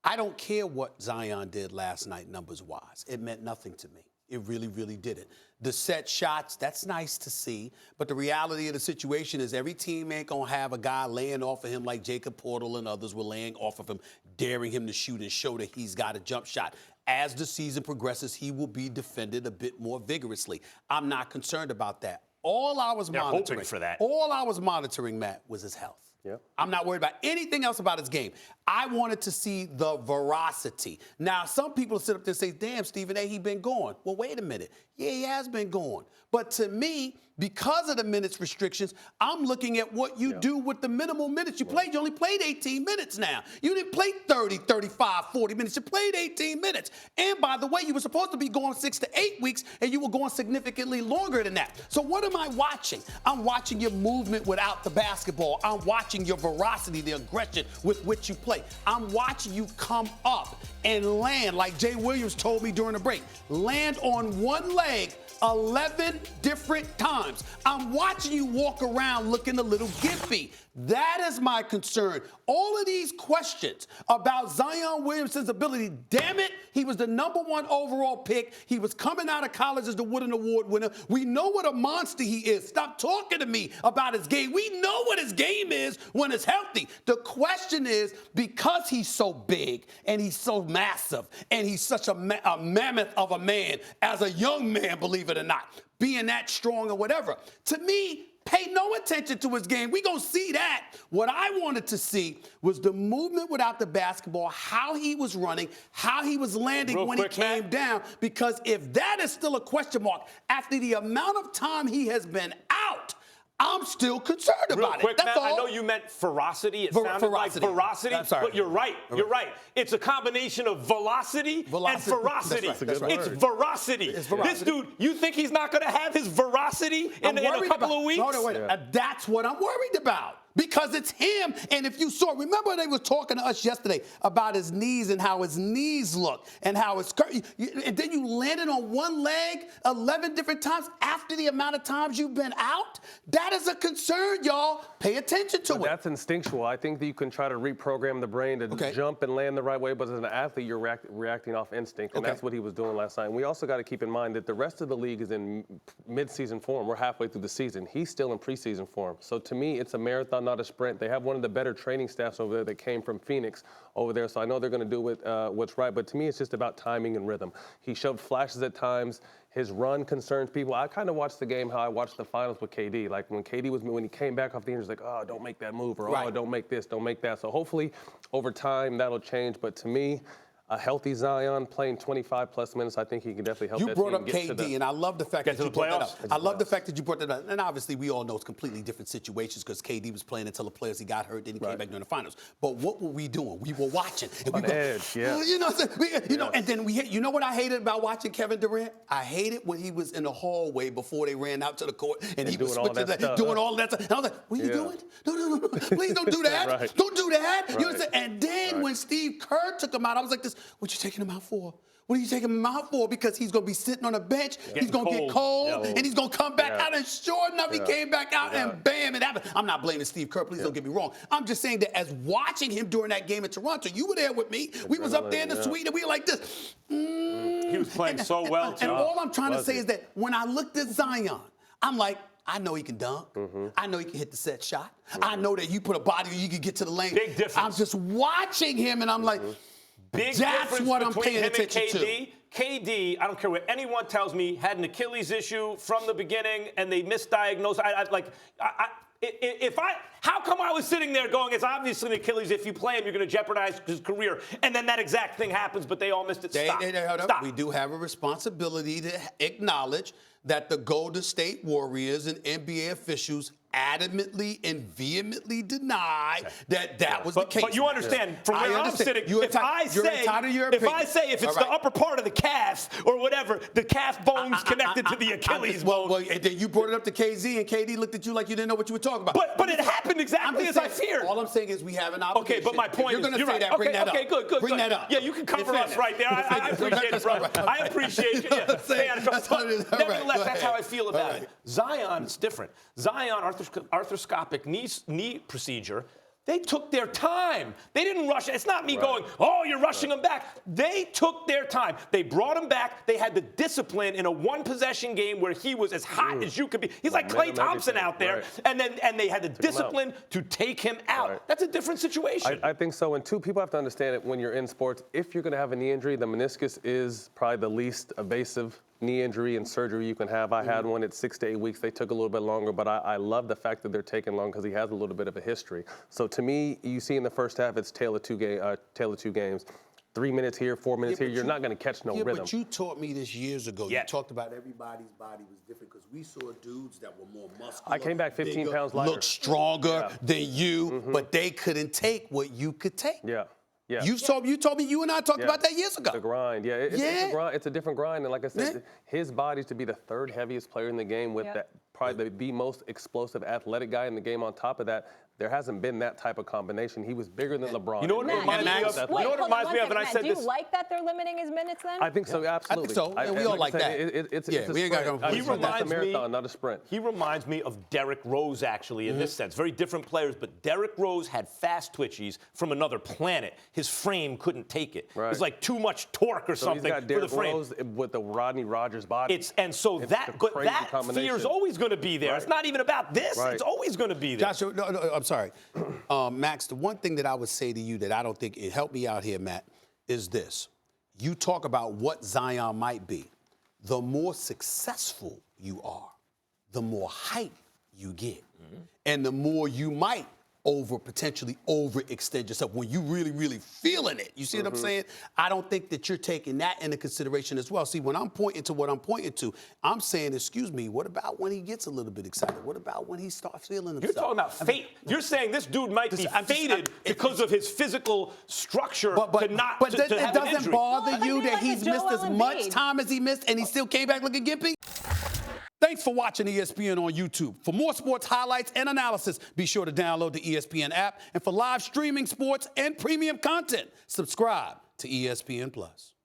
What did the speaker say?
I don't care what Zion did last night numbers-wise. It meant nothing to me. It really, really didn't. The set shots, that's nice to see. But the reality of the situation is every team ain't going to have a guy laying off of him like Jacob Portal and others were laying off of him, daring him to shoot and show that he's got a jump shot. As the season progresses, he will be defended a bit more vigorously. I'm not concerned about that. All I was monitoring, Matt, was his health. Yep. I'm not worried about anything else about his game. I wanted to see the veracity. Now, some people sit up there and say, damn, Stephen A., he been gone. Well, wait a minute. Yeah, he has been gone. But to me, because of the minutes restrictions, I'm looking at what you do with the minimal minutes you played. You only played 18 minutes now. You didn't play 30, 35, 40 minutes. You played 18 minutes. And by the way, you were supposed to be going 6 to 8 weeks, and you were going significantly longer than that. So what am I watching? I'm watching your movement without the basketball. I'm watching your veracity, the aggression with which you play. I'm watching you come up and land, like Jay Williams told me during the break, land on one leg 11 different times. I'm watching you walk around looking a little gimpy. That is my concern. All of these questions about Zion Williamson's ability, damn it, he was the #1 overall pick. He was coming out of college as the Wooden Award winner. We know what a monster he is. Stop talking to me about his game. We know what his game is when it's healthy. The question is, because he's so big and he's so massive and he's such a mammoth of a man as a young man, believe it or not, being that strong or whatever, to me, pay no attention to his game. We're going to see that. What I wanted to see was the movement without the basketball, how he was running, how he was landing when he came down. Because if that is still a question mark, after the amount of time he has been out, I'm still concerned about it. That's all. I know you meant ferocity. It sounded like veracity, but you're right. You're right. It's a combination of velocity and ferocity. That's right. It's veracity. This dude, you think he's not going to have his veracity in a couple of weeks? That's what I'm worried about. Because it's him. And if you saw, remember they were talking to us yesterday about his knees and how his knees look and how it's and then you landed on one leg 11 different times after the amount of times you've been out. That is a concern, y'all. Pay attention to it. That's instinctual. I think that you can try to reprogram the brain to jump and land the right way, but as an athlete, you're reacting off instinct, and that's what he was doing last night. And we also got to keep in mind that the rest of the league is in mid-season form. We're halfway through the season. He's still in preseason form. So to me, it's a marathon, not a sprint. They have one of the better training staffs over there that came from Phoenix over there, so I know they're going to do what's right, but to me it's just about timing and rhythm. He showed flashes at times. His run concerns people. I kind of watched the game how I watched the finals with KD. Like when he came back off the injury, like, oh, don't make that move, or oh, don't make this, don't make that. So hopefully over time that'll change, but to me, a healthy Zion playing 25-plus minutes, I think he can definitely help that team. You brought up KD, and I love the fact that you brought that up. I love the fact that you brought that up. And obviously, we all know it's completely different situations because KD was playing until the players he got hurt, then he came back during the finals. But what were we doing? We were watching. And on edge, and then you know what I hated about watching Kevin Durant? I hated when he was in the hallway before they ran out to the court, and he was switching, doing all that stuff. And I was like, what are you doing? No. Please don't do that. Don't do that. You know what I'm saying? And then when Steve Kerr took him out, I was like, what you taking him out for? What are you taking him out for? Because he's going to be sitting on a bench, he's going to get cold, and he's going to come back out. And sure enough, he came back out, and bam, it happened. I'm not blaming Steve Kerr. Please don't get me wrong. I'm just saying that as watching him during that game in Toronto, you were there with me. We was up there in the suite, and we were like this. He was playing so well, too. And all I'm trying to say is that when I looked at Zion, I'm like, I know he can dunk. I know he can hit the set shot. I know that you put a body, you can get to the lane. Big difference. I'm just watching him, and I'm like, that's what I'm paying attention to. KD, I don't care what anyone tells me, had an Achilles issue from the beginning, and they misdiagnosed. How come I was sitting there going, it's obviously an Achilles. If you play him, you're going to jeopardize his career. And then that exact thing happens, but they all missed it. Stop. We do have a responsibility to acknowledge that the Golden State Warriors and NBA officials adamantly and vehemently deny that was the case. But you understand, from where I'm sitting, if I say if it's the upper part of the calf or whatever, the calf bone's connected to the Achilles bone. Well, and then you brought it up to KZ, and KD looked at you like you didn't know what you were talking about. But it happened exactly as I feared. All I'm saying is we have an obligation. Okay, but my point is, you're going to say that, bring that up. Okay, good. Bring that up. Yeah, you can cover us right there. I appreciate it, brother. I appreciate it. Nevertheless, that's how I feel about it. Zion, it's different. Zion, arthroscopic knee procedure. They took their time. They didn't rush it. It's not me going, oh, you're rushing him back. They took their time. They brought him back. They had the discipline in a one-possession game where he was as hot as you could be. He's like Klay Thompson out there. And they had the discipline to take him out. That's a different situation. I think so. And two, people have to understand it when you're in sports. If you're going to have a knee injury, the meniscus is probably the least invasive knee injury and surgery you can have. I had one at 6 to 8 weeks. They took a little bit longer, but I love the fact that they're taking long because he has a little bit of a history. So to me, you see in the first half, it's tale of two games. 3 minutes here, 4 minutes here. You're not going to catch no rhythm. But you taught me this years ago. You talked about everybody's body was different because we saw dudes that were more muscular. I came back 15 bigger, pounds lighter. Looked stronger than you, but they couldn't take what you could take. Yeah. You told me you and I talked about that years ago. The grind, it's a different grind. And like I said, his body to be the third heaviest player in the game with that probably the most explosive athletic guy in the game on top of that. There hasn't been that type of combination. He was bigger than LeBron. You know what it reminds me of? You know what it reminds me of? And I said this. Do you like that they're limiting his minutes then? I think so, absolutely. I think so. And we all like that. It's a we ain't got no sprint. It's a marathon, not a sprint. He reminds me of Derrick Rose, actually, in this sense. Very different players, but Derrick Rose had fast twitchies from another planet. His frame couldn't take it. It was like too much torque or something he's got for the Derrick frame. Rose with the Rodney Rogers body. That fear is always going to be there. It's not even about this. It's always going to be there. Joshua, no, I'm sorry. Max, the one thing that I would say to you that I don't think it helped me out here, Matt, is this. You talk about what Zion might be. The more successful you are, the more hype you get. And the more you might potentially overextend yourself when you really feeling it. You see what I'm saying? I don't think that you're taking that into consideration as well. See, when I'm pointing to what I'm pointing to, I'm saying, excuse me, what about when he gets a little bit excited? What about when he starts feeling himself? You're talking about fate. You're saying this dude might be fated because of his physical structure but to not But to it have doesn't an injury. bother you that he's missed as much time as he missed and he still came back looking gimpy? Thanks for watching ESPN on YouTube. For more sports highlights and analysis, be sure to download the ESPN app. And for live streaming sports and premium content, subscribe to ESPN+.